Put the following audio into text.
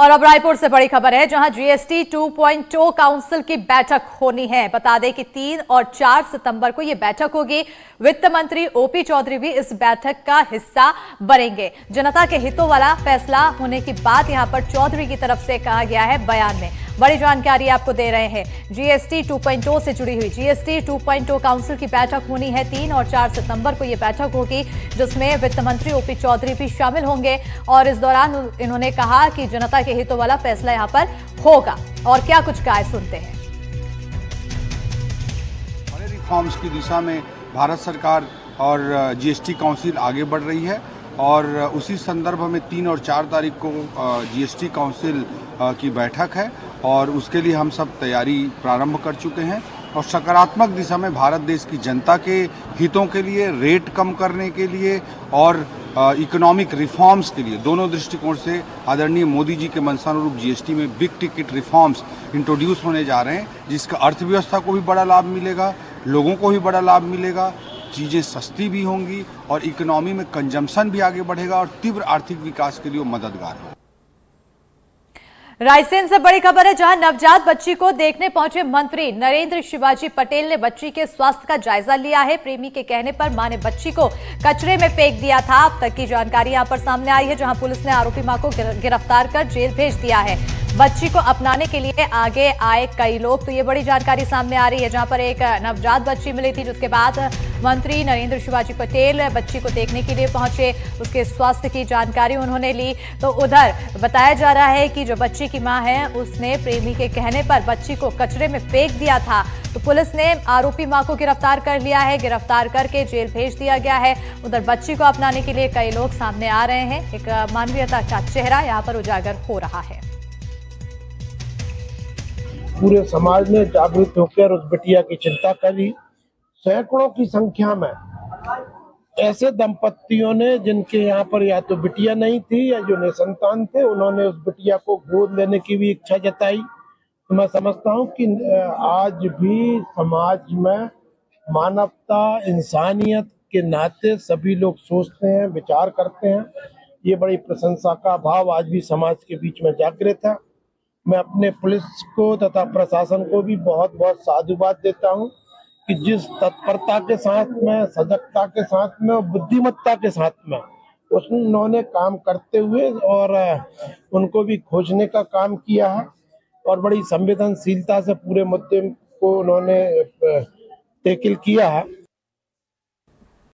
और अब रायपुर से बड़ी खबर है, जहां जीएसटी 2.0 काउंसिल की बैठक होनी है। बता दें कि 3 और 4 सितंबर को यह बैठक होगी। वित्त मंत्री ओपी चौधरी भी इस बैठक का हिस्सा बनेंगे। जनता के हितों वाला फैसला होने की बात यहां पर चौधरी की तरफ से कहा गया है बयान में। बड़ी जानकारी आपको दे रहे हैं। जीएसटी 2.0 से जुड़ी हुई जीएसटी 2.0 काउंसिल की बैठक होनी है। 3 और 4 सितंबर को यह बैठक होगी, जिसमें वित्त मंत्री ओपी चौधरी भी शामिल होंगे। और इस दौरान इन्होंने कहा कि जनता के हितों वाला फैसला यहां पर होगा। और क्या कुछ कहा है, सुनते हैं। बड़े रिफॉर्म्स की दिशा में भारत सरकार और जीएसटी काउंसिल आगे बढ़ रही है और उसी संदर्भ में 3 और 4 तारीख को जीएसटी काउंसिल की बैठक है और उसके लिए हम सब तैयारी प्रारंभ कर चुके हैं और सकारात्मक दिशा में भारत देश की जनता के हितों के लिए, रेट कम करने के लिए और इकोनॉमिक रिफॉर्म्स के लिए, दोनों दृष्टिकोण से आदरणीय मोदी जी के मंशानुरूप जीएसटी में बिग टिकट रिफॉर्म्स इंट्रोड्यूस होने जा रहे हैं, जिसका अर्थव्यवस्था को भी बड़ा लाभ मिलेगा, लोगों को भी बड़ा लाभ मिलेगा, चीज़ें सस्ती भी होंगी और इकोनॉमी में कंजम्पशन भी आगे बढ़ेगा और तीव्र आर्थिक विकास के लिए मददगार होगा। रायसेन से बड़ी खबर है, जहां नवजात बच्ची को देखने पहुंचे मंत्री नरेंद्र शिवाजी पटेल ने बच्ची के स्वास्थ्य का जायजा लिया है। प्रेमी के कहने पर मां ने बच्ची को कचरे में फेंक दिया था। अब तक की जानकारी यहां पर सामने आई है, जहां पुलिस ने आरोपी मां को गिरफ्तार कर जेल भेज दिया है। बच्ची को अपनाने के लिए आगे आए कई लोग, तो ये बड़ी जानकारी सामने आ रही है, जहां पर एक नवजात बच्ची मिली थी, जिसके बाद मंत्री नरेंद्र शिवाजी पटेल बच्ची को देखने के लिए पहुंचे। उसके स्वास्थ्य की जानकारी उन्होंने ली। तो उधर बताया जा रहा है कि जो बच्ची की मां है, उसने प्रेमी के कहने पर बच्ची को कचरे में फेंक दिया था। तो पुलिस ने आरोपी मां को गिरफ्तार कर लिया है, गिरफ्तार करके जेल भेज दिया गया है। उधर बच्ची को अपनाने के लिए कई लोग सामने आ रहे हैं। एक मानवीयता का चेहरा यहाँ पर उजागर हो रहा है। पूरे समाज ने जागृत होकर उस बिटिया की चिंता करी। सैकड़ों की संख्या में ऐसे दंपतियों ने, जिनके यहाँ पर या तो बिटिया नहीं थी या जो निसंतान थे, उन्होंने उस बिटिया को गोद लेने की भी इच्छा जताई। तो मैं समझता हूँ कि आज भी समाज में मानवता, इंसानियत के नाते सभी लोग सोचते हैं, विचार करते हैं। ये बड़ी प्रशंसा का भाव आज भी समाज के बीच में जागृत है। मैं अपने पुलिस को तथा प्रशासन को भी बहुत बहुत साधुवाद देता हूं कि जिस तत्परता के साथ में, सजगता के साथ में और बुद्धिमत्ता के साथ में उन्होंने काम करते हुए और उनको भी खोजने का काम किया है और बड़ी संवेदनशीलता से पूरे मुद्दे को उन्होंने टैकल किया है।